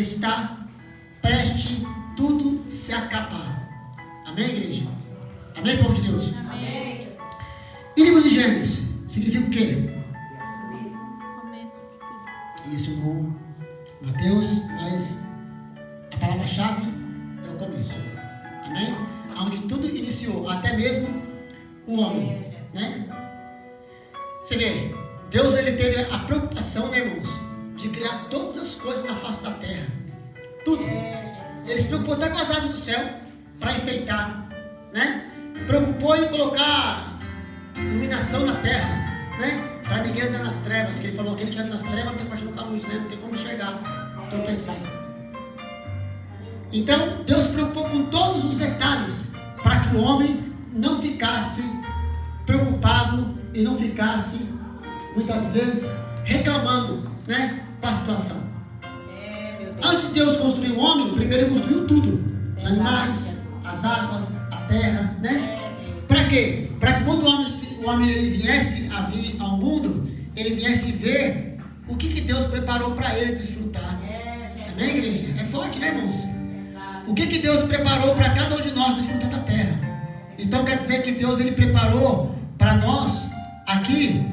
está prestes tudo se acabar. Amém, igreja? Amém, povo de Deus? Amém. E livro de Gênesis significa o quê? Começo de tudo. Isso no Mateus, mas a palavra-chave é o começo. Amém? Onde tudo iniciou, até mesmo o homem, né? Você vê, Deus ele teve a preocupação, né, irmãos, de criar todas as coisas na face da terra. Tudo. Ele se preocupou até com as aves do céu para enfeitar, né? Preocupou em colocar iluminação na terra, né? Para ninguém andar nas trevas. Que ele falou que ele que anda nas trevas não tem parte no caminho, né? Não tem como enxergar, tropeçar. Então Deus se preocupou com todos os detalhes para que o homem não ficasse preocupado e não ficasse muitas vezes reclamando, né, com a situação. Antes de Deus construir o homem, primeiro ele construiu tudo: os animais, as águas, a terra, né? Para quê? Para que quando o homem ele viesse a vir ao mundo, ele viesse ver o que Deus preparou para ele desfrutar. Amém, igreja? É forte, né, irmãos? O que Deus preparou para cada um de nós desfrutar da terra. Então quer dizer que Deus ele preparou para nós aqui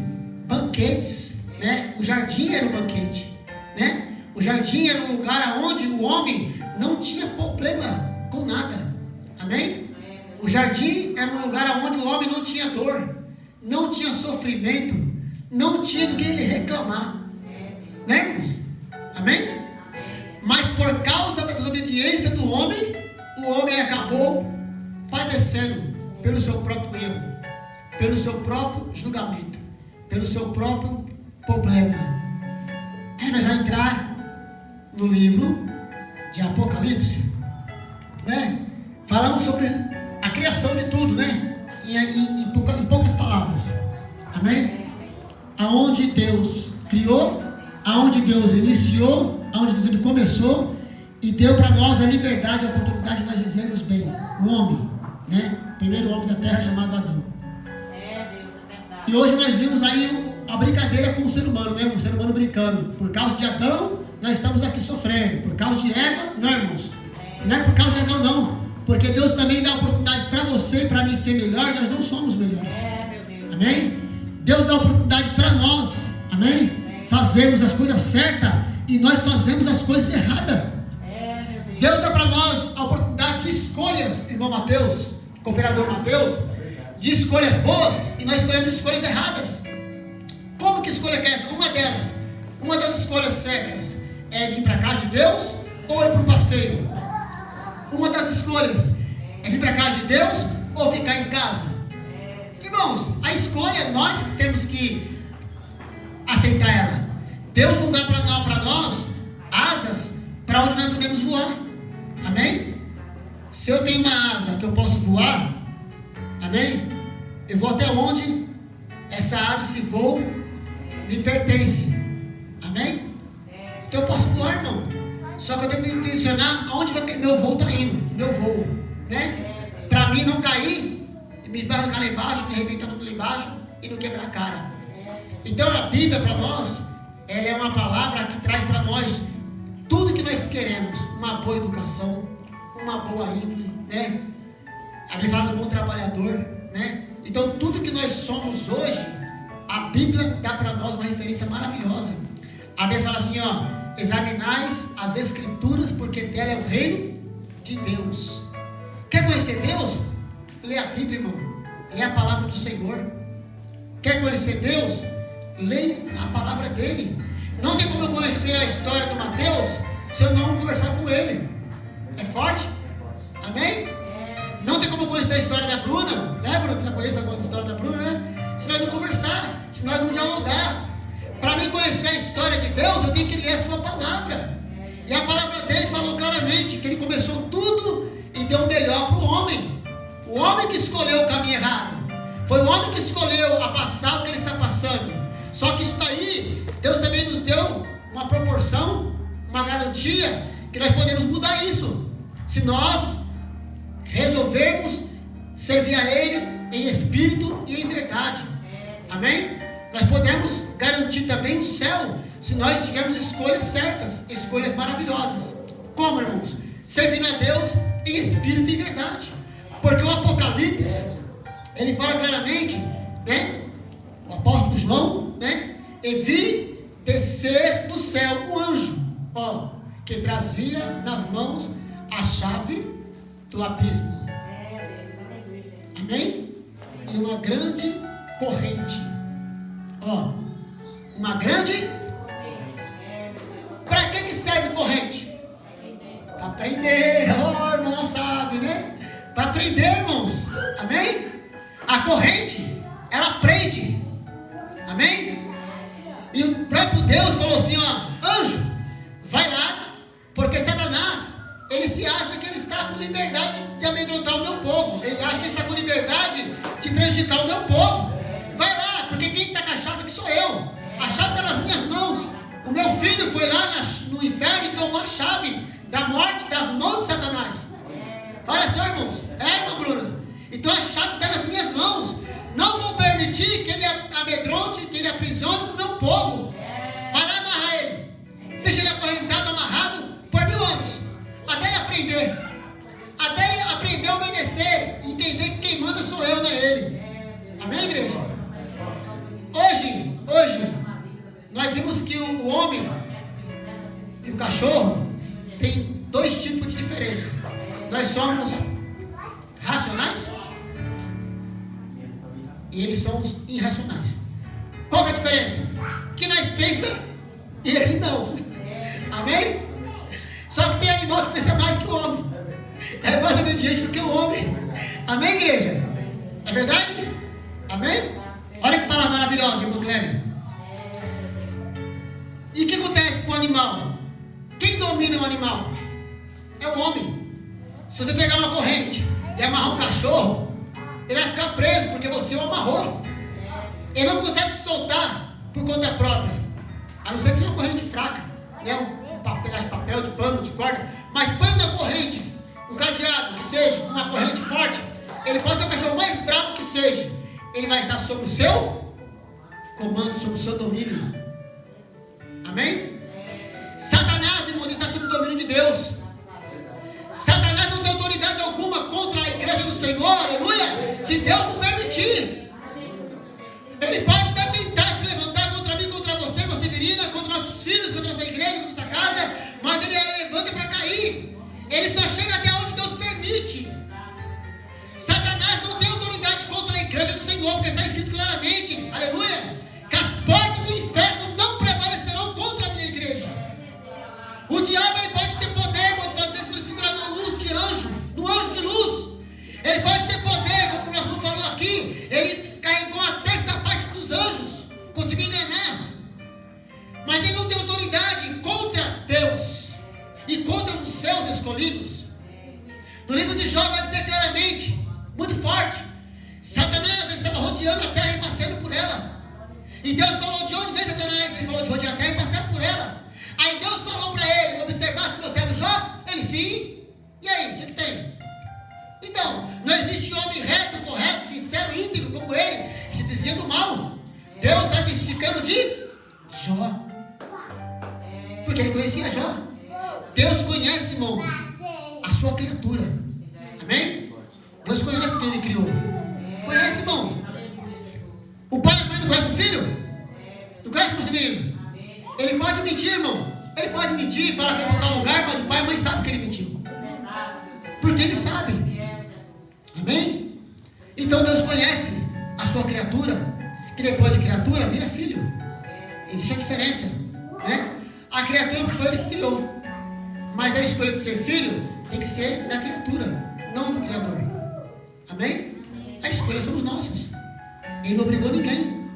banquetes, né? O jardim era um banquete, né? O jardim era um lugar onde o homem não tinha problema com nada. Amém? O jardim era um lugar onde o homem não tinha dor, não tinha sofrimento, não tinha do que ele reclamar, né, irmãos? Amém? Mas por causa da desobediência do homem, o homem acabou padecendo pelo seu próprio erro, pelo seu próprio julgamento, pelo seu próprio problema. Aí nós vamos entrar no livro de Apocalipse, né? Falamos sobre a criação de tudo, né? Em poucas palavras. Amém? Aonde Deus criou, aonde Deus iniciou, aonde Deus começou e deu para nós a liberdade, a oportunidade de nós vivermos bem. O homem, né? O primeiro homem da terra chamado Adão. E hoje nós vimos aí a brincadeira com o ser humano, né? O ser humano brincando. Por causa de Adão, nós estamos aqui sofrendo. Por causa de Eva, não, irmãos. Não é por causa de Adão, não. Porque Deus também dá a oportunidade para você e para mim ser melhor. Nós não somos melhores. Amém? Deus dá a oportunidade para nós. Amém? Fazermos as coisas certas e nós fazemos as coisas erradas. Deus dá para nós a oportunidade de escolhas, irmão Mateus, cooperador Mateus, de escolhas boas e nós escolhemos escolhas erradas. Como que escolha que é essa? Uma das escolhas certas é vir para a casa de Deus ou ir para o passeio? Uma das escolhas é vir para a casa de Deus ou ficar em casa? Irmãos, a escolha é nós que temos que aceitar ela. Deus não dá para nós asas para onde nós podemos voar. Amém? Se eu tenho uma asa que eu posso voar, amém? Eu vou até onde essa asa, esse voo me pertence. Amém? Então eu posso voar, irmão. Só que eu tenho que intencionar aonde meu voo está indo. Meu voo, né? Para mim não cair, me barrancar lá embaixo, me arrebentar tudo lá embaixo e não quebrar a cara. Então a Bíblia para nós, ela é uma palavra que traz para nós tudo que nós queremos. Uma boa educação, uma boa índole, né? A Bíblia fala do bom trabalhador, né? Então tudo que nós somos hoje, a Bíblia dá para nós uma referência maravilhosa. A Bíblia fala assim, ó: examinais as Escrituras, porque dela é o reino de Deus. Quer conhecer Deus? Lê a Bíblia, irmão. Lê a palavra do Senhor. Quer conhecer Deus? Leia a palavra dele. Não tem como eu conhecer a história do Mateus se eu não conversar com ele. É forte? Amém? Não tem como eu conhecer a história da Bruna, né, Bruna? Já conhece algumas histórias da Bruna, né? Se nós não conversar, se nós não dialogar. Para mim conhecer a história de Deus, eu tenho que ler a sua palavra. E a palavra dele falou claramente que ele começou tudo e deu o melhor para o homem. O homem que escolheu o caminho errado. Foi o homem que escolheu a passar o que ele está passando. Só que isso daí, Deus também nos deu uma proporção, uma garantia, que nós podemos mudar isso. Se nós resolvermos servir a Ele em espírito e em verdade. Amém? Nós podemos garantir também o céu se nós tivermos escolhas certas, escolhas maravilhosas. Como, irmãos? Servindo a Deus em espírito e verdade. Porque o Apocalipse, ele fala claramente, né? O apóstolo João, né? E vi descer do céu um anjo, ó, que trazia nas mãos a chave do abismo. Amém? E uma grande corrente. Ó, uma grande. Para que serve corrente? Para prender. Ó, irmã, sabe, né? Para prender, irmãos. Amém? A corrente, ela prende. Amém? E o próprio Deus falou assim, ó, anjo, vai lá, porque Satanás, ele se acha que ele está com liberdade de amedrontar o meu povo. Ele acha que ele está com liberdade de prejudicar o meu povo. Vai lá, porque quem está com a chave aqui sou eu. A chave está nas minhas mãos. O meu filho foi lá no inferno e tomou a chave da morte das mãos de Satanás. Olha só, irmãos. Irmã Bruna. Então a chave está nas minhas mãos. Não vou permitir que ele amedronte, que ele aprisione o meu povo. Vai lá amarrar ele. Deixa ele acorrentado, amarrado por 1000 anos. Até ele aprender. Até ele aprender a obedecer. E entender que quem manda sou eu, não é ele. Amém, igreja? Hoje, nós vimos que o homem e o cachorro tem 2 tipos de diferença. Nós somos racionais e eles são irracionais. Qual que é a diferença? Que nós pensamos e ele não. Amém? Só que tem animal que pensa mais que o homem. É mais obediente do que o homem. Amém, igreja? É verdade? Amém? Olha que palavra maravilhosa, irmão Cléber. E o que acontece com o animal? Quem domina o animal? É o homem. Se você pegar uma corrente e amarrar um cachorro, ele vai ficar preso porque você o amarrou. Ele não consegue se soltar por conta própria, a não ser que seja uma corrente fraca, né? Um pedaço de papel, de pano, de corda. Mas põe uma corrente, um cadeado, que seja uma corrente forte, ele pode ter o cachorro mais bravo que seja, ele vai estar sob o seu comando, sob o seu domínio. Amém? Satanás, irmão, está sob o domínio de Deus. Satanás não tem autoridade alguma contra a igreja do Senhor, aleluia, se Deus não permitir. Ele pode até tentar se levantar contra mim, contra você, irmã Severina, contra nossos filhos, contra nossa igreja, contra nossa casa, mas ele levanta para cair. Ele só chega até onde Deus permite. Satanás não tem autoridade contra a igreja do Senhor, porque está escrito claramente, aleluia, que as portas do inferno não prevalecerão contra a minha igreja. O diabo, ele pode ter poder, irmão, de fazer se transfigurar na luz de anjo, no anjo de luz. Ele pode ter poder, como nós não falamos aqui, ele carregou a 1/3 parte dos anjos, conseguiu enganar. Mas ele não tem autoridade contra Deus e contra os seus escolhidos. No livro de Jó vai dizer claramente, muito forte, Satanás, ele estava rodeando a terra e passeando por ela. E Deus falou, de onde vem Satanás? Ele falou, de rodear a terra e passear por ela. Aí Deus falou para ele, observasse meu servo Jó? Ele, sim. E aí, o que tem? Então, não existe homem reto, correto, sincero, íntegro como ele, que se dizia do mal. Deus está testificando de Jó, porque ele conhecia Jó. Deus conhece, irmão, a sua criatura. Amém? Deus conhece quem ele criou. Conhece, irmão. O pai e a mãe não conhecem o filho? Não conhece, irmão Severino? Ele pode mentir, irmão. Ele pode mentir, falar que foi para tal lugar, mas o pai e a mãe sabem que ele mentiu. Porque ele sabe. Amém? Então Deus conhece a sua criatura, que depois de criatura vira filho. Existe a diferença, né? A criatura que foi ele que criou, mas a escolha de ser filho tem que ser da criatura, não do Criador. Amém? A escolha somos nossas. Ele não obrigou ninguém.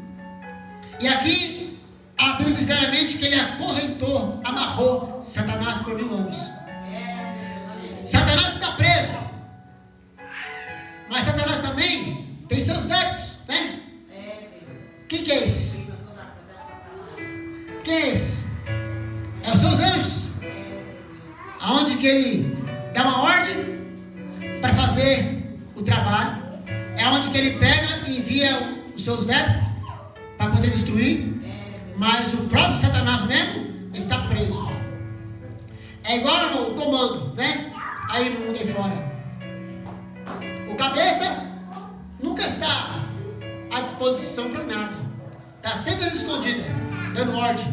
E aqui a Bíblia diz claramente que ele acorrentou, amarrou Satanás por 1000 anos. Satanás está preso, mas Satanás também tem seus débitos, né? Quem que é esses? Quem é esses? É os seus anjos, aonde que ele dá uma ordem para fazer o trabalho, é onde que ele pega e envia os seus débitos para poder destruir. Mas o próprio Satanás mesmo está preso. É igual, irmão, o comando, né? Aí no mundo aí fora. O cabeça nunca está à disposição para nada. Está sempre escondida, dando ordem.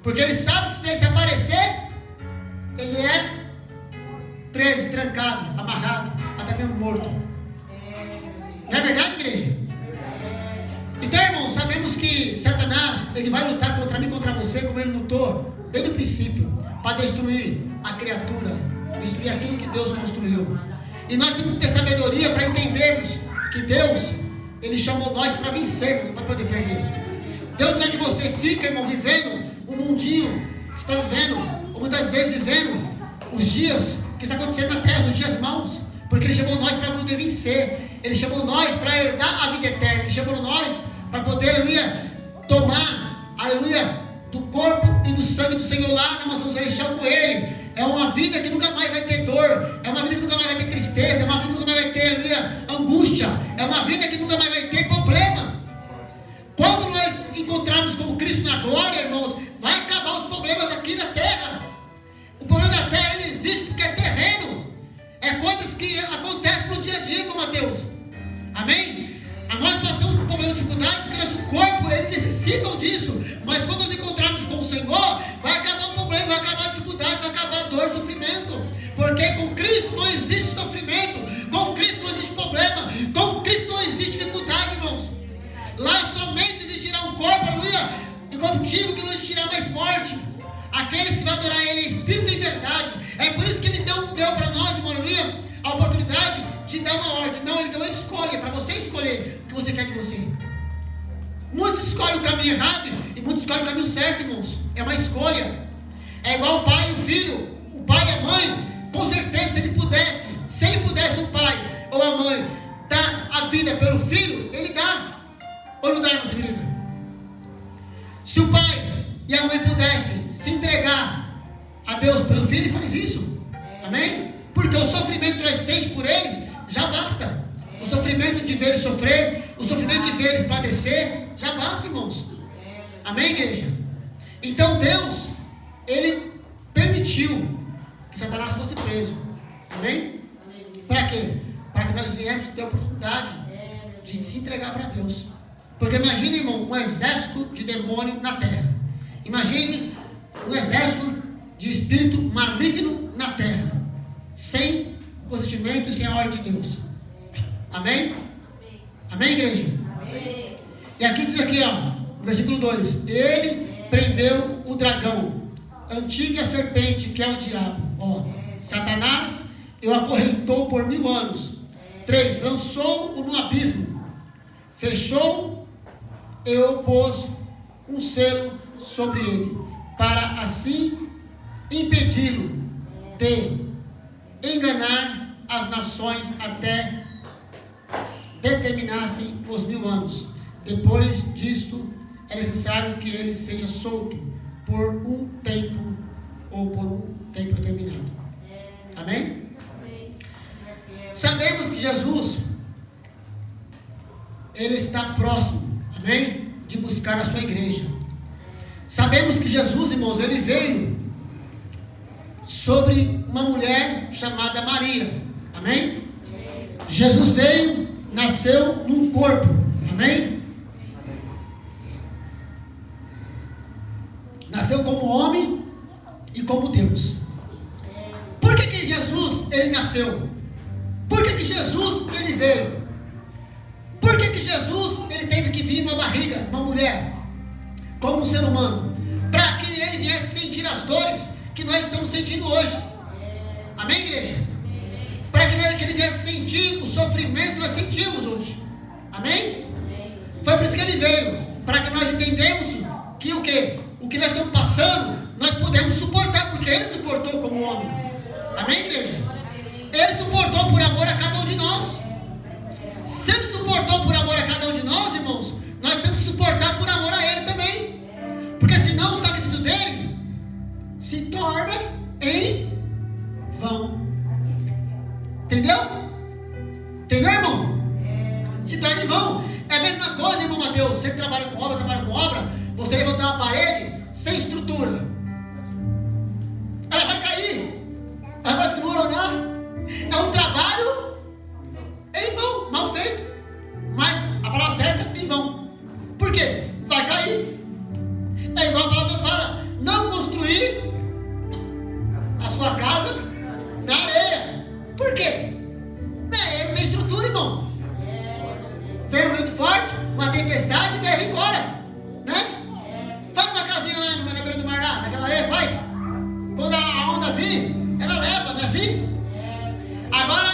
Porque ele sabe que se ele aparecer, ele é preso, trancado, amarrado, até mesmo morto. Não é verdade, igreja? Então, irmão, sabemos que Satanás, ele vai lutar contra mim, contra você, como ele lutou desde o princípio, para destruir a criatura, destruir aquilo que Deus construiu. E nós temos que ter sabedoria para entendermos que Deus, ele chamou nós para vencer, não para poder perder. Deus não é que você fica, irmão, vivendo um mundinho que está vivendo, ou muitas vezes vivendo os dias que está acontecendo na terra, os dias maus, porque ele chamou nós para poder vencer. Ele chamou nós para herdar a vida eterna. Ele chamou nós para poder, aleluia, tomar, aleluia, do corpo e do sangue do Senhor lá na mansão celestial com Ele. É uma vida que nunca mais vai ter dor. É uma vida que nunca mais vai ter tristeza. É uma vida que nunca mais vai ter, aleluia, angústia. É uma vida que nunca mais vai ter problema. Quando nós encontrarmos com Cristo na glória, irmãos, vai acabar os problemas aqui na terra. O problema da terra, ele existe porque é terreno. É coisas que acontecem no dia a dia, irmão Mateus. Amém? Nós passamos por problema de dificuldade porque nosso corpo, eles necessitam disso. Mas quando nos encontrarmos com o Senhor, vai acabar o problema, vai acabar a dificuldade, vai acabar a dor, o sofrimento. Porque com Cristo não existe sofrimento, com Cristo não existe problema, com Cristo não existe dificuldade, irmãos. Lá somente existirá um corpo, aleluia, incorruptível, que não existirá mais morte. Aqueles que vão adorar Ele em espírito e em verdade. É por isso que Ele deu para nós, irmão, aleluia, a oportunidade de dar uma ordem. Não, Ele deu uma escolha, para você escolher o que você quer de você. Muitos escolhem o caminho errado e muitos escolhem o caminho certo, irmãos. É uma escolha. É igual o pai e o filho, o pai e a mãe. Com certeza, se ele pudesse, o pai ou a mãe dar a vida pelo filho, ele dá. Ou não dá, irmãos, querida? Se o pai e a mãe pudessem se entregar a Deus pelo filho, ele faz isso. Amém? Porque o sofrimento que nós sentimos por eles já basta. O sofrimento de ver eles sofrer, o sofrimento de ver eles padecer, já basta, irmãos. Amém, igreja? Então Deus, Ele permitiu que Satanás fosse preso. Amém? Para quê? Para que nós viemos ter a oportunidade de se entregar para Deus. Porque imagine, irmão, um exército de demônio na terra. Imagine um exército de espírito maligno na terra, sem o consentimento e sem a ordem de Deus. Amém? Amém, igreja? Amém. E aqui diz aqui, ó, no versículo 2: Ele prendeu o dragão, antiga serpente, que é o diabo. Ó, Satanás, eu acorrentou por 1000 anos. 3, lançou-o no abismo, fechou e pôs um selo sobre ele, para assim impedi-lo de enganar as nações até determinassem os 1000 anos. Depois disto é necessário que ele seja solto por um tempo ou por um tempo determinado. Amém? Sabemos que Jesus, Ele está próximo, amém, de buscar a sua igreja. Sabemos que Jesus, irmãos, Ele veio sobre uma mulher chamada Maria. Amém? Jesus veio, nasceu num corpo. Amém? Nasceu como homem e como Deus. Por que Jesus, Ele nasceu? Por que Jesus, Ele veio? Por que Jesus, Ele teve que vir numa barriga, uma mulher, como um ser humano? Para que Ele viesse sentir as dores que nós estamos sentindo hoje. Amém, igreja? Para que Ele viesse sentir o sofrimento que nós sentimos hoje. Amém? Foi por isso que Ele veio, para que nós entendamos que o quê? O que nós estamos passando, nós podemos suportar, porque Ele suportou como homem. Amém, igreja? Ele suportou por amor a cada um de nós. Se Ele suportou por amor a cada um de nós, irmãos, nós temos que suportar por amor a Ele também. Porque senão o sacrifício dele se torna em vão. Entendeu? Entendeu, irmão? Se torna em vão. É a mesma coisa, irmão Mateus. Você que trabalha com obra, você levantar sua casa na areia. Por quê? Na areia não tem estrutura, irmão. Vem um vento forte, uma tempestade e leva embora, né? Faz uma casinha lá na beira do mar, lá, naquela areia, faz. Quando a onda vir, ela leva, não é assim? Agora,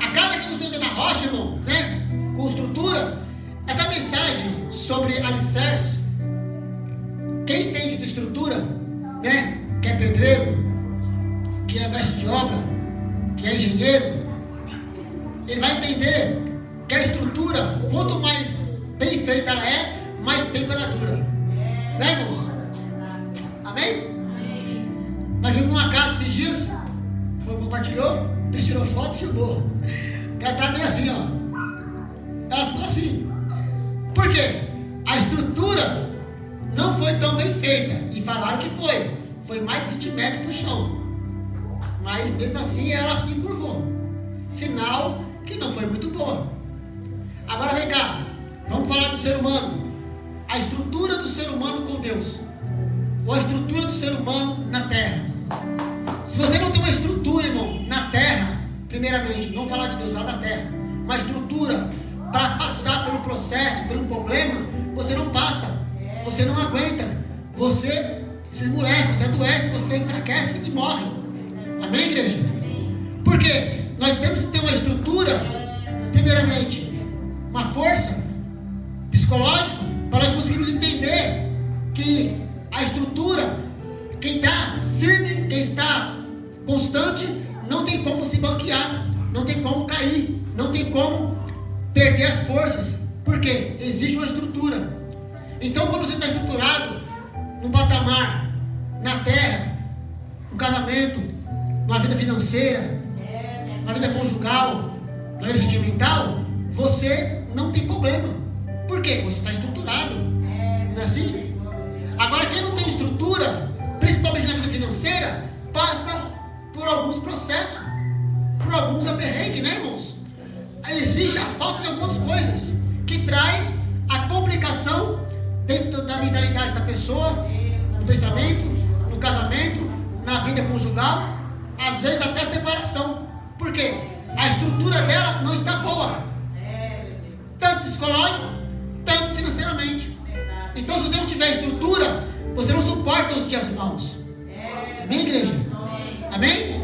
a casa que é construída na rocha, irmão, né? Com estrutura, essa mensagem sobre alicerce, quem entende de estrutura, né? Que é pedreiro, que é mestre de obra, que é engenheiro, ele vai entender que a estrutura, quanto mais bem feita ela é, mais tempo ela dura. Né, irmãos? Amém? Nós vimos uma casa esses dias, compartilhou, tirou foto e filmou. Ela está meio assim, ó. Ela ficou assim. Por quê? A estrutura não foi tão bem feita. E falaram que foi. Foi mais de 20 metros para o chão. Mas mesmo assim ela se encurvou. Sinal que não foi muito boa. Agora vem cá. Vamos falar do ser humano. A estrutura do ser humano com Deus. Ou a estrutura do ser humano na terra. Se você não tem uma estrutura, irmão, na terra, primeiramente, não falar de Deus, falar da terra, uma estrutura para passar pelo processo, pelo problema, você não passa, você não aguenta, você se esmolece, você adoece, você enfraquece e morre. Amém, igreja? Porque nós temos que ter uma estrutura, primeiramente, uma força psicológica, para nós conseguirmos entender que a estrutura, quem está firme, quem está constante, não tem como se banquear, não tem como cair, não tem como perder as forças, porque existe uma estrutura. Então, quando você está estruturado no patamar, na terra, no casamento, na vida financeira, na vida conjugal, na vida sentimental, você não tem problema. Por quê? Você está estruturado, não é assim? Agora, quem não tem estrutura, principalmente na vida financeira, passa por alguns processos, por alguns aperreios, né, irmãos? Existe a falta de algumas coisas que traz a complicação dentro da mentalidade da pessoa, no pensamento, no casamento, na vida conjugal, às vezes até separação. Por quê? A estrutura dela não está boa, tanto psicológico, tanto financeiramente. Então, se você não tiver estrutura, você não suporta os dias maus. Amém, igreja? Amém?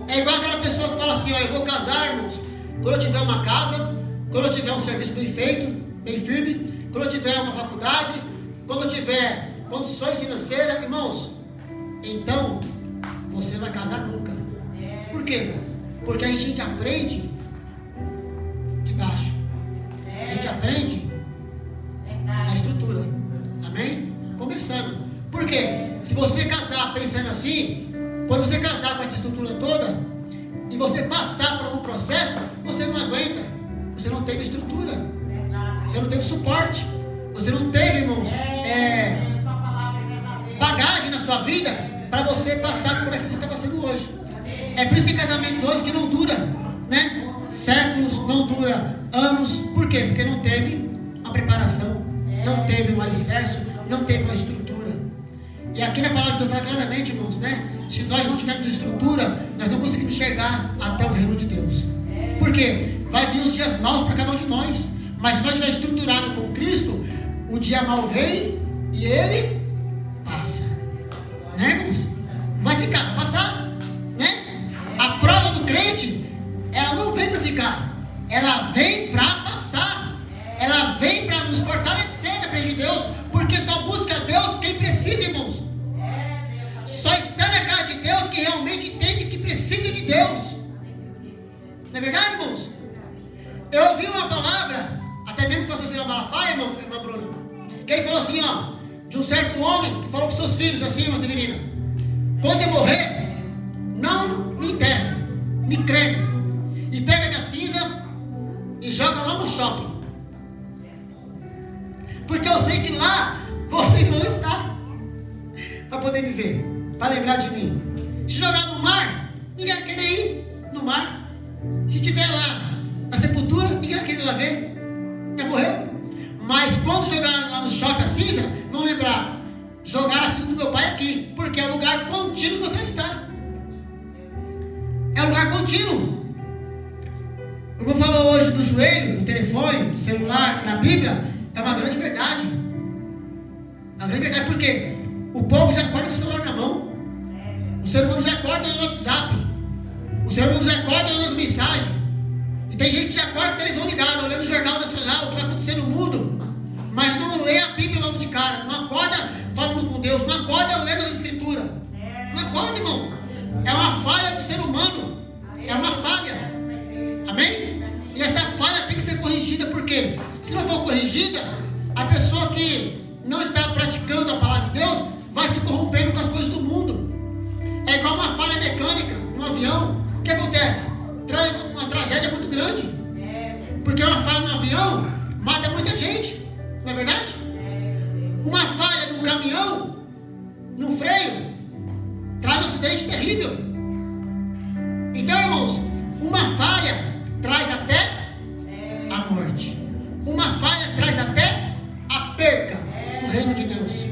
É igual aquela pessoa que fala assim, ó, eu vou casar, irmãos, quando eu tiver uma casa, quando eu tiver um serviço bem feito, bem firme, quando eu tiver uma faculdade, quando eu tiver condições financeiras, irmãos, então você vai casar nunca. Por quê? Porque a gente aprende de baixo. A gente aprende na estrutura. Amém? Começando. Por quê? Se você casar pensando assim, quando você casar com essa estrutura toda e você passar por algum processo, você não aguenta. Você não teve estrutura. Você não teve suporte. Você não teve, irmãos, bagagem na sua vida para você passar por aquilo que você está passando hoje. É por isso que tem casamentos hoje que não dura, né? Séculos, não dura anos. Por quê? Porque não teve uma preparação, não teve um alicerce, não teve uma estrutura. E aqui na palavra de Deus fala claramente, irmãos, né? Se nós não tivermos estrutura, nós não conseguimos chegar até o reino de Deus. Por quê? Vai vir os dias maus para cada um de nós. Mas se nós estivermos estruturados com Cristo, o dia mau vem e ele passa. Né, irmãos? Vai ficar, vai passar, né? A prova do crente, ela não vem para ficar, ela vem para passar. Ela vem para nos fortalecer na presença de Deus, porque só busca a Deus quem precisa, irmãos. Só está na casa de Deus que realmente entende que precisa de Deus. Não é verdade, irmãos? Eu ouvi uma palavra, até mesmo com o pastor Ciro Malafaia, irmã Bruna, que ele falou assim, ó, de um certo homem que falou para os seus filhos assim, irmã Severina: quando eu morrer, não me enterre, me creme, e pega minha cinza e joga lá no shopping, porque eu sei que lá vocês vão estar para poder me ver, para lembrar de mim. Se jogar no mar, ninguém vai querer ir no mar. Se estiver lá na sepultura, ninguém vai querer ir lá ver, vai morrer. Mas quando jogar lá no shopping a cinza, vão lembrar: jogar a cinza do meu pai aqui, porque é o lugar contínuo que você está. um lugar contínuo. O irmão falou hoje do joelho, do telefone, do celular, na Bíblia, é uma grande verdade. Uma grande verdade, porque o povo já acorda com o celular na mão. O ser humano já acorda no WhatsApp. O ser humano já acorda nas mensagens. E tem gente que já acorda com a televisão ligada, olhando o Jornal Nacional, o que vai acontecer no mundo, mas não lê a Bíblia logo de cara. Não acorda falando com Deus, não acorda lendo as Escrituras. Não acorda, irmão. É uma falha do ser humano. É uma falha. Amém? E essa falha tem que ser corrigida, porque se não for corrigida, a pessoa que não está praticando a palavra de Deus vai se corrompendo com as coisas do mundo. É igual uma falha mecânica no avião. O que acontece? Traz uma tragédia muito grande. Porque uma falha no avião mata muita gente. Não é verdade? Uma falha num caminhão, num freio, traz um acidente terrível. Então, irmãos, uma falha traz até a morte. Uma falha traz até a perca no reino de Deus.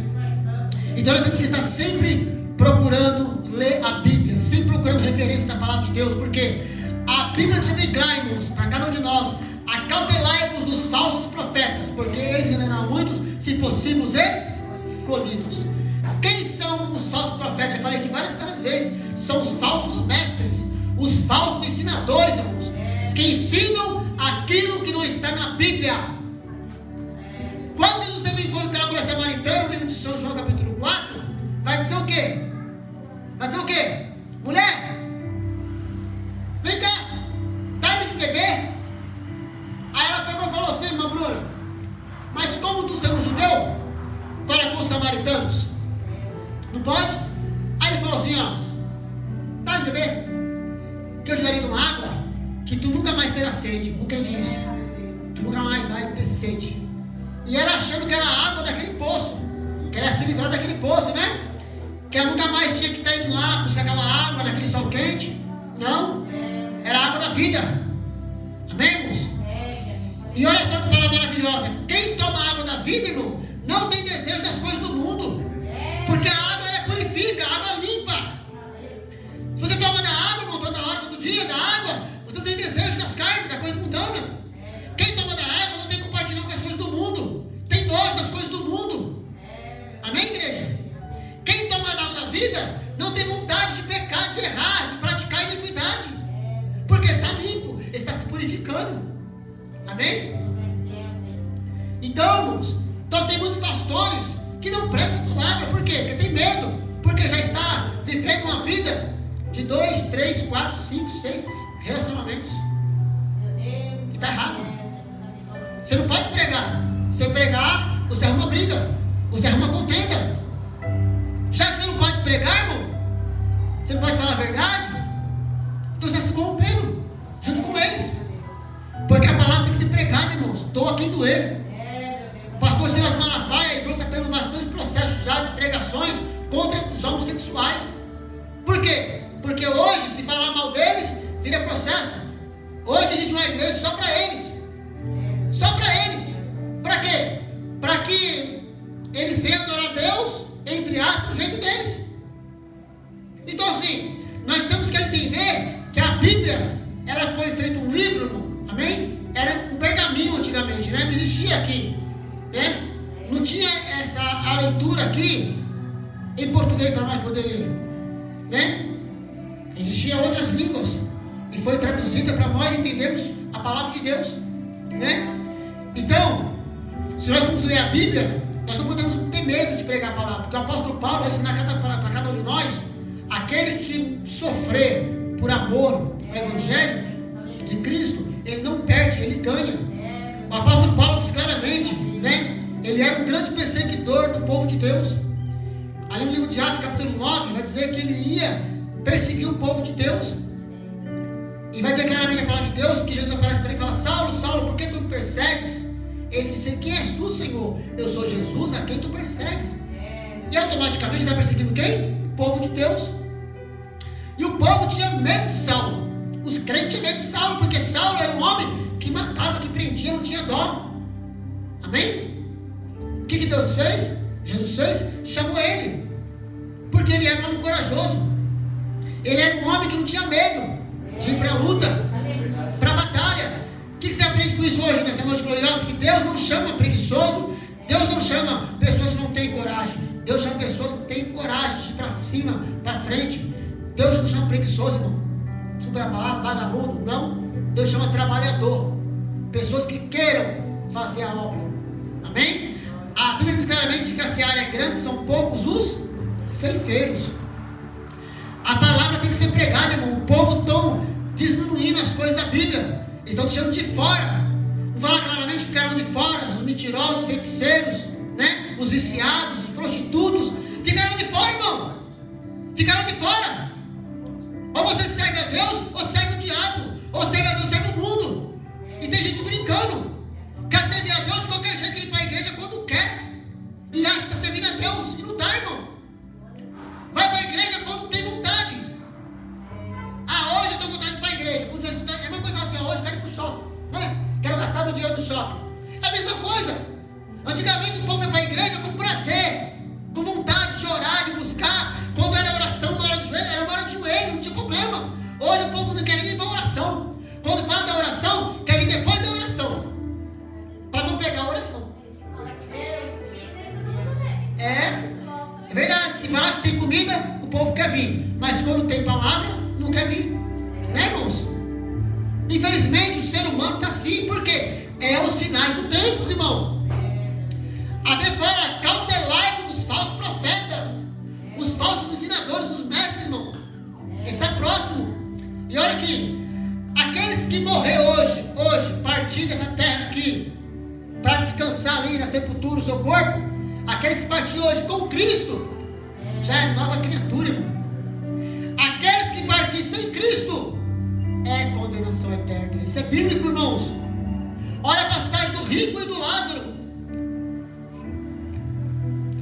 Então nós temos que estar sempre procurando ler a Bíblia, sempre procurando referência da palavra de Deus, porque a Bíblia deixa bem claro, irmãos, para cada um de nós: acautelai-vos dos falsos profetas, porque eles venderão a muitos, se possível, os escolhidos. Quem são os falsos profetas? Eu falei aqui várias vezes: são os falsos mestres, os falsos ensinadores, irmãos, que ensinam aquilo que não está na Bíblia. Quando Jesus teve encontro com a mulher samaritana, no livro de São João, capítulo 4, vai dizer o quê? Vai dizer o quê? Mulher, vem cá, dá-me de beber. Aí ela pegou e falou assim: irmã Bruna, mas como tu sendo um judeu, fala com os samaritanos? Não pode? Aí ele falou assim: ó, dá-me de beber, que eu jogarei numa água que tu nunca mais terá sede. Com quem diz? Tu nunca mais vai ter sede. E ela achando que era a água daquele poço, que ela ia se livrar daquele poço, né? Que ela nunca mais tinha que estar indo lá buscar aquela água naquele sol quente. Não, era a água da vida. Amém, irmãos? E olha só que palavra maravilhosa: quem toma a água da vida, irmão, não tem desejo das coisas do mundo, porque a água ela purifica, a água limpa. Se você toma da água, irmão, toda hora, todo dia, da água, você não tem desejo das carnes, da coisa mundana. Quem toma da água não tem compartilhão com as coisas do mundo, tem nojo das coisas do mundo. Amém, igreja? Quem toma da água da vida não tem vontade de pecar, de errar, de praticar iniquidade, porque está limpo, está se purificando. Amém? Então, irmãos, tem muitos pastores que não pregam a palavra. Por quê? Porque tem medo, porque já está vivendo uma vida de 2, 3, 4, 5, 6 relacionamentos. E está errado. Você não pode pregar. Se pregar, você arruma briga, você arruma contenda. Já que você não pode pregar, irmão, você não pode falar a verdade, então você está se corrompendo junto com eles. Porque a palavra tem que ser pregada, irmãos. Doa quem doer. O pastor Silas Malafaia, ele falou que está tendo bastante processos já de pregações contra os homossexuais. Por quê? Porque hoje, se falar mal deles, vira processo. Hoje existe uma igreja só para eles. Só para eles. Para quê? Para que eles venham adorar a Deus, entre aspas, do jeito deles. Então assim, nós temos que entender que a Bíblia, ela foi feita um livro, irmão. Amém? Era um pergaminho antigamente, né? Não existia aqui, né? Não tinha a leitura aqui em português para nós poder ler, né? Existiam outras línguas e foi traduzida para nós entendermos a palavra de Deus, né? Então, se nós vamos ler a Bíblia, nós não podemos ter medo de pregar a palavra, porque o apóstolo Paulo vai ensinar para cada um de nós: aquele que sofrer por amor ao Evangelho de Cristo, ele não perde, ele ganha. O apóstolo Paulo diz claramente, né? Ele era um grande perseguidor do povo de Deus. Ali no livro de Atos, capítulo 9, vai dizer que ele ia perseguir o povo de Deus. E vai dizer claramente a palavra de Deus, que Jesus aparece para ele e fala: Saulo, Saulo, por que tu me persegues? Ele disse: quem és tu, Senhor? Eu sou Jesus, a quem tu persegues. E automaticamente vai perseguindo quem? O povo de Deus. E o povo tinha medo de Saulo. Os crentes tinham medo de Saulo, porque Saulo era um homem que matava, que prendia, não tinha dó. Amém? O que Deus fez? Jesus fez? Chamou ele, porque ele era um homem corajoso. Ele era um homem que não tinha medo. de ir para a luta, para a batalha. O que você aprende com isso hoje, nessa noite gloriosa? Que Deus não chama preguiçoso, Deus não chama pessoas que não têm coragem, Deus chama pessoas que têm coragem de ir para cima, para frente. Deus não chama preguiçoso, irmão, desculpa a palavra, vagabundo, não. Deus chama trabalhador, pessoas que queiram fazer a obra, amém? A Bíblia diz claramente que a seara é grande, são poucos os ceifeiros. A palavra tem que ser pregada, irmão. O povo está diminuindo as coisas da Bíblia, estão deixando de fora. Não fala claramente, ficaram de fora os mentirosos, os feiticeiros, né? Os viciados, os prostitutos, ficaram de fora, irmão. Ficaram de fora. Ou você serve a Deus, ou serve o diabo, ou serve a Deus, serve o mundo. E tem gente brincando, quer servir a Deus de qualquer jeito, quer ir para a igreja quando quer, e acha que está servindo a Deus, e não está, irmão. Vai para a igreja quando tem vontade. Ah, hoje eu tenho vontade de ir para a igreja. Quando você tem vontade, é a mesma coisa assim, hoje eu quero ir para o shopping, né? Quero gastar meu dinheiro no shopping. É a mesma coisa. Antigamente o povo ia para a igreja com prazer, com vontade de orar, de buscar. Quando era oração, uma hora de joelho, era uma hora de joelho, não tinha problema. Hoje o povo não quer nem para a oração. Quando fala da oração, quer vir depois da oração, para não pegar a oração. É verdade. Se falar que tem comida, o povo quer vir. Mas quando tem palavra, não quer vir. Né, irmãos? Infelizmente o ser humano está assim. Por quê? É os finais do tempo, irmão. A Bíblia fala: cautelai-vos dos falsos profetas, os falsos ensinadores, os mestres, irmão. Está próximo. E olha aqui, aqueles que morrer hoje, partir dessa terra aqui, para descansar ali na sepultura o seu corpo, aqueles que partir hoje com Cristo, já é nova criatura, irmão. Aqueles que partir sem Cristo, é condenação eterna. Isso é bíblico, irmãos. Olha a passagem do rico e do Lázaro.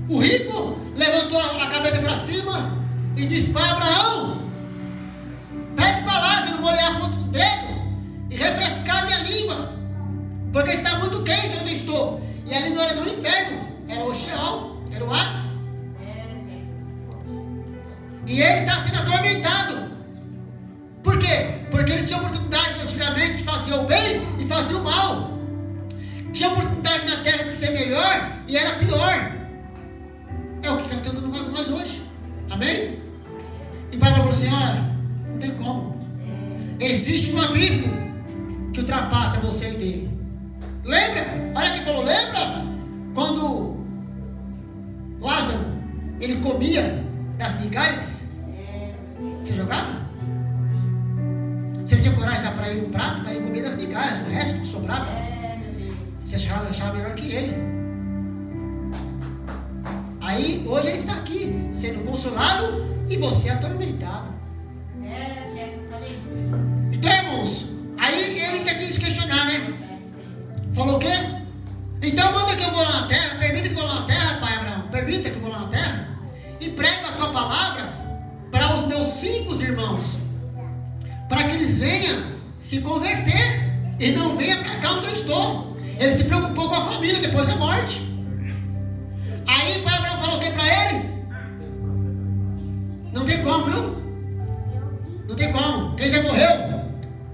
O rico levantou a cabeça para cima e disse: Pai Abraão, pede para Lázaro molhar a ponta do dedo e refrescar minha língua, porque está muito quente onde estou. E ali não era no inferno, era o Sheol, era o Hades. E ele está sendo atormentado. Por quê? Porque ele tinha oportunidade antigamente de fazer o bem e fazer o mal. Tinha oportunidade na terra de ser melhor e era pior. É o que está tendo com nós hoje. Amém? E o Pai falou assim: olha, não tem como. Existe um abismo que ultrapassa você e dele. Lembra? Olha quem falou, lembra? Quando Lázaro, ele comia das migalhas, você jogava? Você não tinha coragem de dar para ele um prato, mas ele comia das migalhas, o resto que sobrava. Você achava melhor que ele. Aí, hoje ele está aqui, sendo consolado e você atormentado. Então, irmãos, aí ele ainda quis questionar, né? Falou o quê? Então manda que eu vou lá na terra, permita que eu vou lá na terra, pai Abraão, permita que eu vou lá na terra e prego a tua palavra para os meus 5 irmãos, para que eles venham se converter e não venham para cá onde eu estou. Ele se preocupou com a família depois da morte. Aí o pai Abraão falou o que para ele? Não tem como, viu? Não tem como. Quem já morreu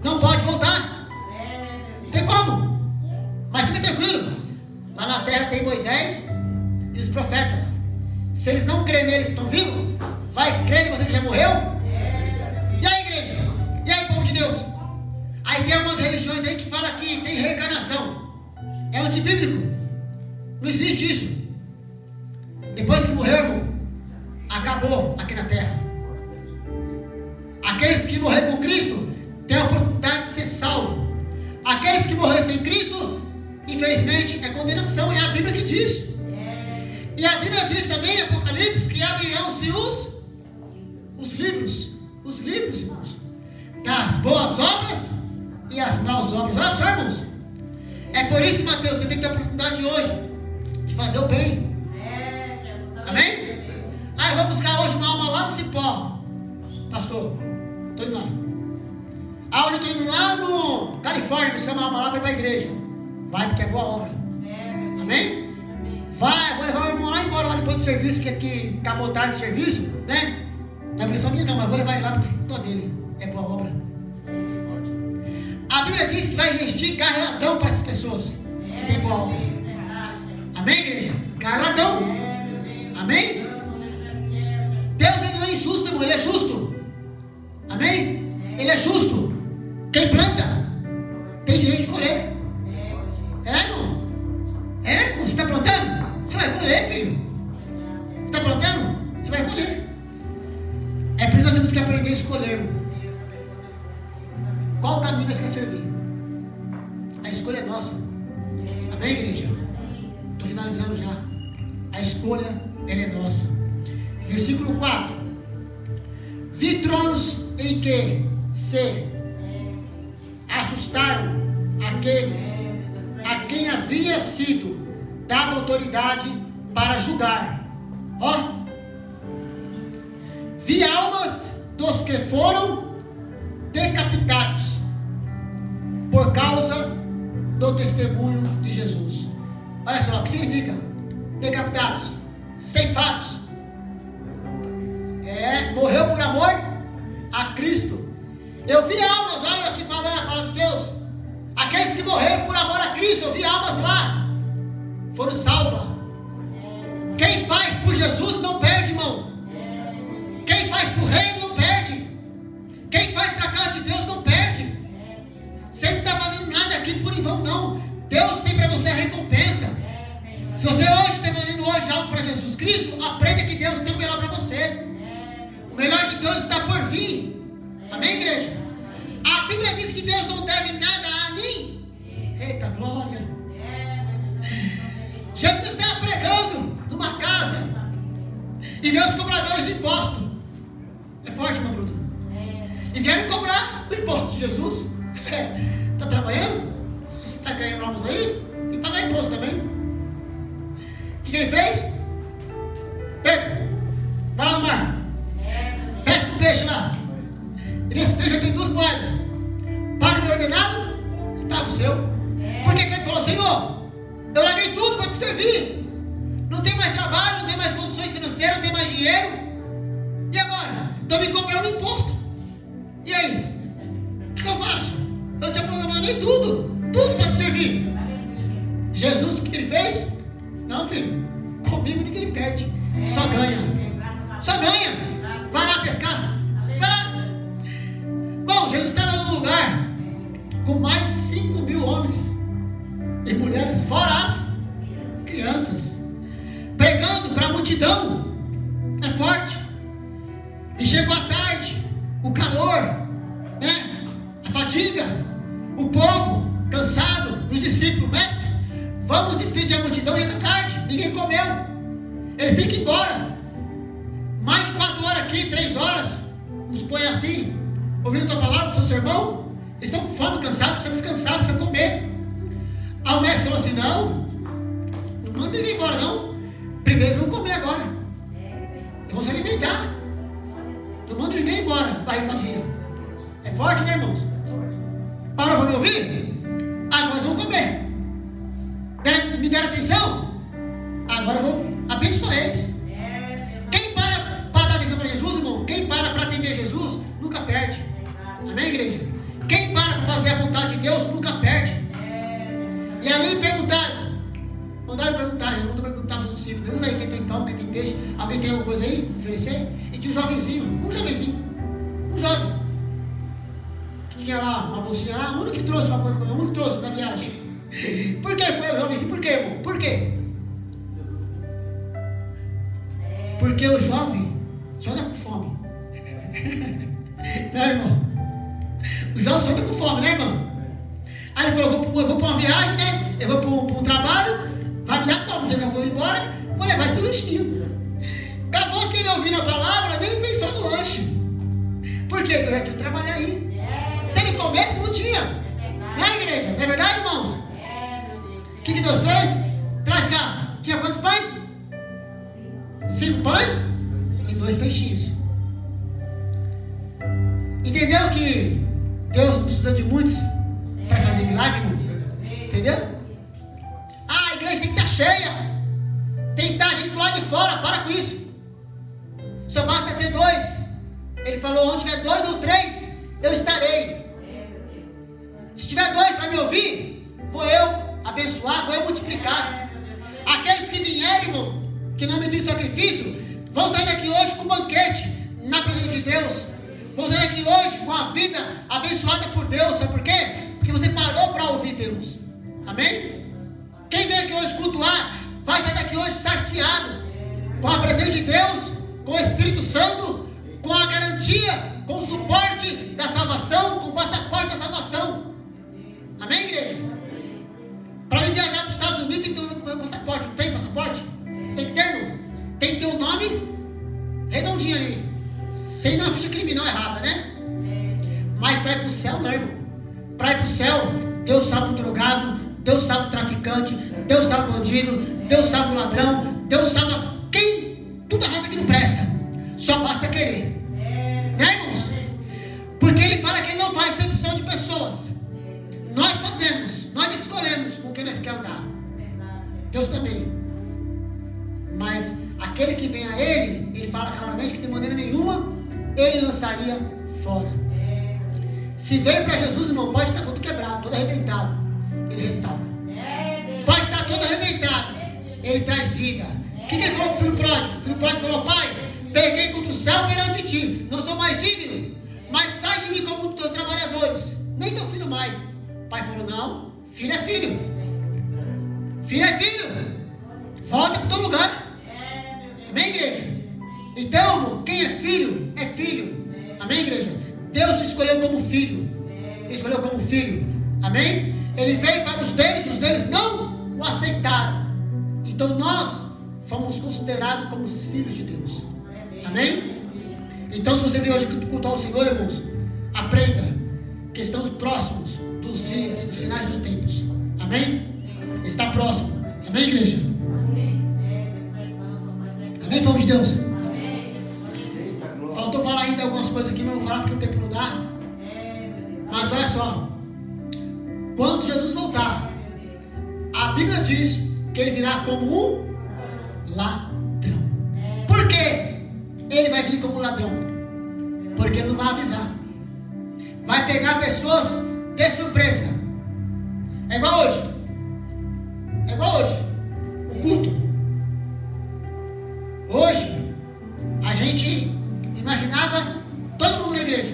não pode voltar. Não tem como. Mas fica tranquilo. Lá na terra tem Moisés e os profetas. Se eles não crerem neles que estão vivos, vai crer em você que já morreu? E aí, igreja? E aí, povo de Deus? Aí tem algumas religiões aí que falam que tem reencarnação. É antibíblico. Não existe isso. Depois que morreu, irmão, acabou aqui na terra. Aqueles que morreram com Cristo têm a oportunidade de ser salvos. Aqueles que morreram sem Cristo, infelizmente, é condenação. É a Bíblia que diz. E a Bíblia diz também em Apocalipse que abrirão-se os livros. Os livros, irmãos, das boas obras e as más obras. Olha só, irmãos. É por isso, Mateus, você tem que ter a oportunidade hoje de fazer o bem. Amém? Eu vou buscar hoje uma alma lá no Cipó. Pastor, estou indo lá. Hoje eu estou indo lá no Califórnia buscar uma alma lá para ir para a igreja. Vai, porque é boa obra. Amém? Vai, vou levar o irmão lá embora, lá depois do serviço, que aqui acabou tarde o serviço, né? Não é pressão minha não, mas vou levar ele lá porque estou dele. É boa obra. Bíblia diz que vai existir galardão para essas pessoas que têm boa obra. Amém, igreja? Galardão. Amém? Deus ele não é injusto, irmão, ele é justo. Amém? Ele é justo. Quem planta tem direito de colher. Irmão? Irmão, você está plantando? Você vai colher, filho. Você está plantando? Você vai colher. É por isso que nós temos que aprender a escolher, irmão. Qual caminho nós queremos servir? A escolha é nossa. Amém, igreja? Estou finalizando já. A escolha, ela é nossa. Versículo 4. Vi tronos em que se assustaram aqueles a quem havia sido dada autoridade para julgar. Ó. Vi almas dos que foram decapitados por causa do testemunho de Jesus. Olha só, o que significa? Decapitados, ceifados. Morreu por amor a Cristo. Eu vi almas, olha aqui falando a palavra de Deus. Aqueles que morreram por amor a Cristo, eu vi almas lá, foram salvas. Quem faz por Jesus não perde, irmão. Quem faz por reino não perde. Quem faz para a casa de Deus não perde. Você não está fazendo nada aqui por em vão, não. Deus tem para você a recompensa. Se você hoje está fazendo algo para Jesus Cristo, aprenda que Deus tem o melhor para você. O melhor de Deus está por vir. Amém, igreja? A Bíblia diz que Deus não deve nada a mim. Eita glória. Jesus estava pregando numa casa e veio os cobradores de imposto. É forte, meu Bruno. E vieram cobrar o imposto de Jesus. Está trabalhando? Você está ganhando almas aí? Tem que pagar imposto também. O que ele fez? Pedro, vai lá no mar. Pesca um peixe lá. E nesse peixe já tem 2 moedas. Paga o meu ordenado e paga o seu. Porque Pedro falou: Senhor, eu larguei tudo para te servir. Não tem mais trabalho, não tem mais condições financeiras, não tem mais dinheiro. E agora? Estão me cobrando imposto. E aí? O que eu faço? Eu te abandonei tudo para te servir. Jesus, o que ele fez? Não, filho, comigo ninguém perde, só ganha. Só ganha. Vai lá pescar. Vai lá. Bom, Jesus estava num lugar com mais de 5.000 homens e mulheres, fora as crianças, pregando para a multidão. É forte. E chegou a tarde, o calor, né? A fadiga, o povo cansado, os discípulos: mestre, vamos despedir a multidão, já está tarde, ninguém comeu, eles têm que ir embora. Mais de 4 horas aqui, 3 horas, nos põe assim, ouvindo a tua palavra, o seu sermão. Eles estão com fome, cansados, precisam descansar, precisam comer. Aí o mestre falou assim: não manda ninguém embora não. Primeiro eles vão comer agora, eles vão se alimentar. Não manda ninguém embora, barriga vazia. É forte, né, irmãos? Parou para me ouvir? Agora eles vão comer. Me deram atenção? Agora eu vou abençoar eles. Quem para dar atenção para Jesus, irmão? Quem para atender Jesus, nunca perde. Amém, igreja? Quem para fazer a vontade de Deus, nunca perde. E ali mandaram perguntar, Jesus mandou perguntar para os discípulos: pergunta aí quem tem pão, quem tem peixe. Alguém tem alguma coisa aí? Oferecer? E tinha um jovem, que tinha lá uma bolsinha lá, o único que trouxe uma coisa para comer, o único que trouxe na viagem. Por que foi o jovenzinho? Por quê, irmão? Por quê? Porque o jovem só anda com fome. Né, irmão? O jovem só anda com fome, né, irmão? Aí ele falou: eu vou para uma viagem, né? Eu vou para um trabalho, vai me dar fome, já que eu vou embora, vou levar esse lanchinho. Acabou que ele ouvindo a palavra, nem pensou no lanche. Por quê? Eu já tinha que trabalhar aí. Se ele comesse, não tinha. Não é, igreja? Não é verdade, irmãos? O que Deus fez? Traz cá. Tinha quantos pães? 5 pães e 2 peixinhos. Entendeu que Deus não precisa de muitos para fazer milagre, irmão? Entendeu? A igreja tem que estar cheia. Tem que estar a gente do lado de fora. Para com isso. Só basta ter 2. Ele falou: onde tiver 2 ou 3, eu estarei. Se tiver tiver 2 para me ouvir, vou eu abençoar, vou eu multiplicar. Aqueles que vierem, irmão, que não me dão sacrifício, vão sair daqui hoje com banquete na presença de Deus. Vão sair daqui hoje com a vida abençoada por Deus. Sabe por quê? Porque você parou para ouvir Deus. Amém? Quem vem aqui hoje cultuar, vai sair daqui hoje saciado com a presença de Deus, com o Espírito Santo, com a garantia, com o suporte da salvação, com o passaporte da salvação. Amém, igreja? Para mim viajar para os Estados Unidos tem que ter um passaporte. Não tem passaporte? Tem que ter, não? Tem que ter um nome redondinho ali, sem uma ficha criminal errada, né? Mas para ir para o céu, não, irmão. Para ir para o céu, Deus salva o drogado, Deus salva o traficante, Deus salva o bandido, Deus salva o ladrão, Deus salva quem? Toda raça que não presta. Só basta querer. Né, irmãos? Porque Ele fala que Ele não faz excepção de pessoas. Nós fazemos, nós escolhemos com quem nós queremos andar. Deus também. Mas aquele que vem a Ele, Ele fala claramente que de maneira nenhuma Ele lançaria fora. Se veio para Jesus, irmão, pode estar todo quebrado, todo arrebentado, Ele restaura. Pode estar todo arrebentado, Ele traz vida. O que Ele falou para o filho pródigo? O filho pródigo falou: Pai, peguei contra o céu perante ti, não sou mais digno, mas sai de mim como um dos teus trabalhadores. Nem teu filho mais. O pai falou: não, filho é filho. Filho é filho. Volta para o teu lugar. Amém, igreja? Então, irmão, quem é filho, é filho. Amém, igreja? Deus te escolheu como filho. Ele escolheu como filho. Amém? Ele veio para os deles não o aceitaram. Então nós fomos considerados como os filhos de Deus. Amém? Então, se você veio hoje cultuar o Senhor, irmãos, aprenda que estamos próximos dos dias, dos finais dos tempos. Amém? Está próximo. Amém, igreja? Amém, povo de Deus? Faltou falar ainda algumas coisas aqui, mas eu vou falar porque o tempo não dá. Mas olha só, quando Jesus voltar, a Bíblia diz que Ele virá como um ladrão. Por quê? Ele vai vir como um ladrão? Porque Ele não vai avisar. Vai pegar pessoas de surpresa. É igual hoje. É igual hoje. O culto. Hoje, a gente imaginava todo mundo na igreja.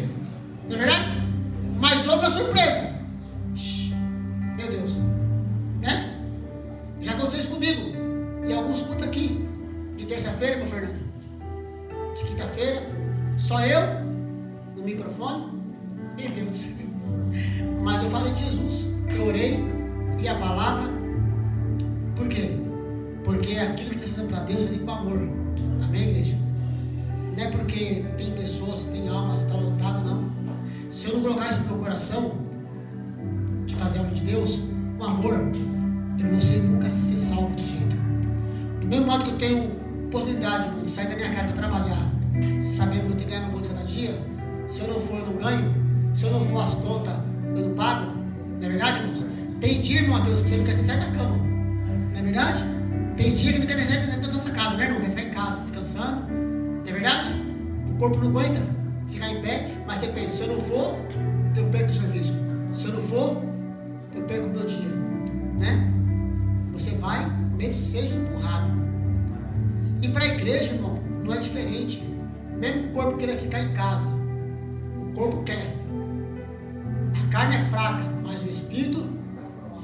Não é verdade? Mas houve uma surpresa. Meu Deus. Né? Já aconteceu isso comigo. E alguns cultos aqui. De terça-feira, meu Fernando. De quinta-feira. Só eu. No microfone. Meu Deus. Mas eu falei de Jesus. Eu orei. Li a palavra. Por quê? Porque aquilo que nós fazemos para Deus é com amor. Amém, igreja? Não é porque tem pessoas, tem almas, está lotado, não. Se eu não colocar isso no meu coração, de fazer algo de Deus, com amor, eu não vou nunca ser salvo de jeito. Do mesmo modo que eu tenho oportunidade de sair da minha casa para trabalhar, sabendo que eu tenho que ganhar meu pão de cada dia, se eu não for, eu não ganho. Se eu não for as contas, eu não pago. Não é verdade, irmãos? Tem dia, irmão Mateus, que você não quer sair da cama. Não é verdade? Tem dia que não quer nem sair da nossa casa, né, irmão? Quer ficar em casa, descansando. Não é verdade? O corpo não aguenta ficar em pé, mas você pensa: se eu não for, eu perco o serviço. Se eu não for, eu perco o meu dia. Né? Você vai, mesmo que seja empurrado. E para a igreja, irmão, não é diferente. Mesmo que o corpo queira ficar em casa, o corpo quer. A carne é fraca, mas o espírito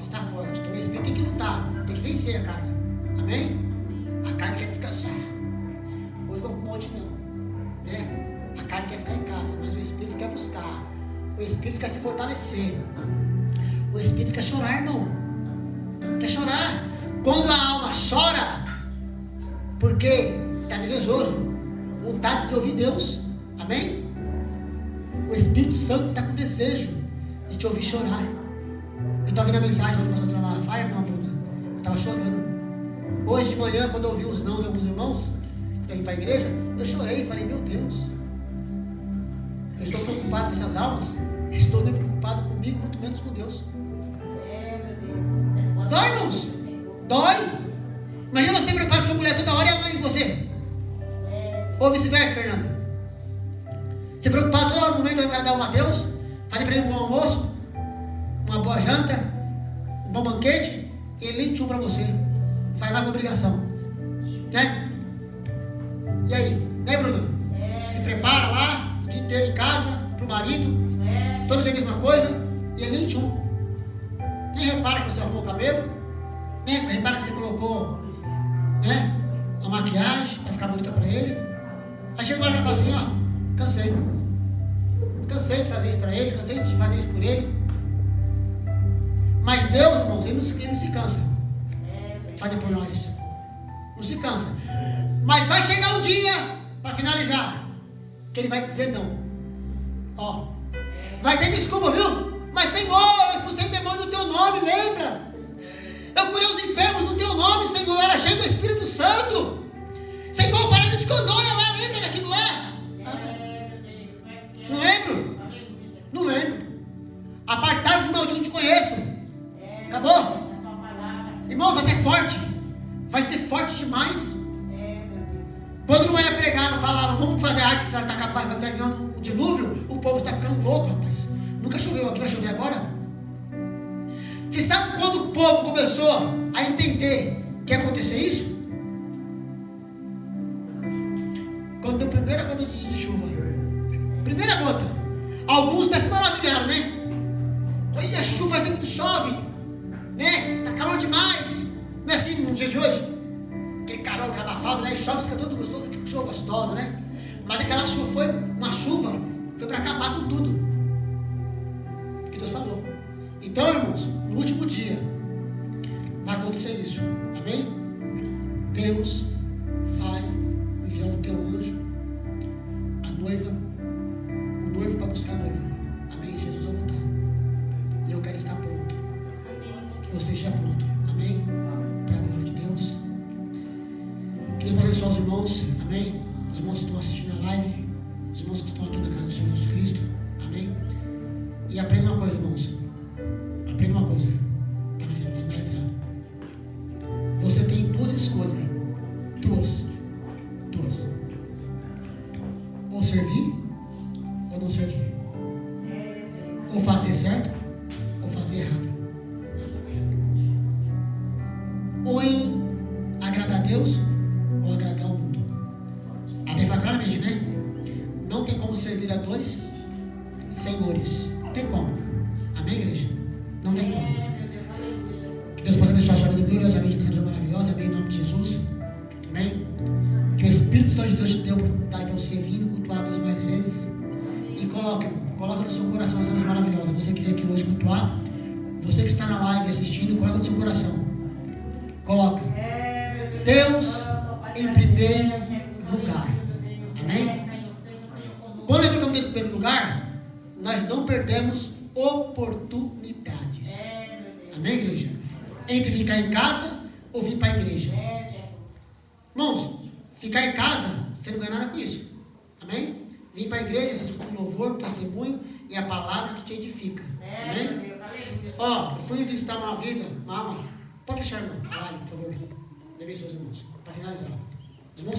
está forte. Então o espírito tem que lutar, tem que vencer a carne. Amém? A carne quer descansar. Hoje vou para o monte, não. Né? A carne quer ficar em casa, mas o espírito quer buscar. O espírito quer se fortalecer. O espírito quer chorar, irmão. Quer chorar. Quando a alma chora, porque está desejoso, vontade de ouvir Deus. Amém? O Espírito Santo está com desejo de te ouvir chorar. Eu estava ouvindo a mensagem onde o pastor trabalha na Fire, irmão Bruna. Eu estava chorando. Hoje de manhã, quando eu ouvi os não de alguns irmãos para ir para a igreja, eu chorei e falei: meu Deus, eu estou preocupado com essas almas. Estou nem preocupado comigo, muito menos com Deus. Dói, irmãos? Dói. Imagina você preocupado com sua mulher toda hora e ela não em você. Ou vice-versa, Fernanda. Você preocupado todo momento em agradar o Mateus, fazer para ele um bom almoço, uma boa janta, um bom banquete, e ele nem tchum para você. Faz mais obrigação. Né? E aí? Né, Bruno? Se prepara lá, o dia inteiro em casa, pro marido, todo dia a mesma coisa, e ele nem tchum. Nem repara que você arrumou o cabelo, nem repara que você colocou, né, a maquiagem para ficar bonita para ele. Aí chega uma hora e fala assim, ó, cansei de fazer isso para ele, cansei de fazer isso por ele. Mas Deus, irmãos, ele não se cansa de fazer por nós, não se cansa. Mas vai chegar um dia, para finalizar, que ele vai dizer não. Ó, vai ter desculpa, viu? Mas Senhor, eu expulsei demônio no teu nome, lembra? Eu curei os enfermos no teu nome, Senhor, eu era cheio do Espírito Santo. Senhor, para de escondolha lá, lembra daquilo lá? Não lembro? Não lembro. Apartai-vos do meu, eu não te conheço. Acabou? Irmão, vai ser forte. Vai ser forte demais. Quando não ia pregar, não falava, vamos fazer arte, vai vir um dilúvio, o povo está ficando louco, rapaz. Nunca choveu aqui, vai chover agora? Você sabe quando o povo começou a entender que ia acontecer isso? Quando deu a primeira gota de chuva. Primeira gota. Alguns até se maravilharam, né? Olha, a chuva faz tempo que chove, né? Tá calor demais. Não é assim no dia de hoje? Aquele calor gravafado, né? Chove, fica todo gostoso, que chuva gostosa, né? Mas aquela chuva foi uma chuva, foi para acabar com tudo que Deus falou. Então, irmãos, no último dia vai acontecer isso. Amém? Deus vai enviar o teu anjo, a noiva, o noivo para buscar a noiva. Amém? Jesus vai voltar. E eu quero estar pronto. Que você esteja pronto. Amém? Para a glória de Deus. Que Deus abençoe os irmãos. Amém? Os irmãos que estão assistindo a live, os irmãos que estão aqui na casa do Senhor Jesus Cristo. Amém? E aprenda uma coisa, irmãos. Aprenda uma coisa, para finalizar. Você tem duas escolhas. Duas. Ou servir, ou não servir. Ou fazer certo, ou fazer errado. Ou em agradar a Deus, ou agradar ao mundo. A Bíblia fala claramente, né? Não tem como servir a dois senhores. Não tem como. Amém, igreja? Não tem como. Que Deus possa abençoar a sua vida gloriosamente, que seja maravilhosa. Amém, em nome de Jesus. Amém? Que o Espírito Santo de Deus te dê a oportunidade para você vir cultuar a Deus mais vezes. E coloca no seu coração as coisas maravilhosas. Você que veio aqui hoje cultuar, você que está na live assistindo, coloca no seu coração. Coloca Deus em primeiro lugar. Amém? Quando nós colocamos Deus em primeiro lugar, nós não perdemos oportunidades. Amém, igreja? Entre ficar em casa ou vir para a igreja. Irmãos, ficar em casa, você não ganha nada com isso. Amém? Vir para a igreja, você escuta um louvor, um testemunho e a palavra que te edifica. Amém? Ó, eu fui visitar uma vida, uma alma. Pode fechar, irmão, a live, por favor. Deve seus irmãos, para finalizar.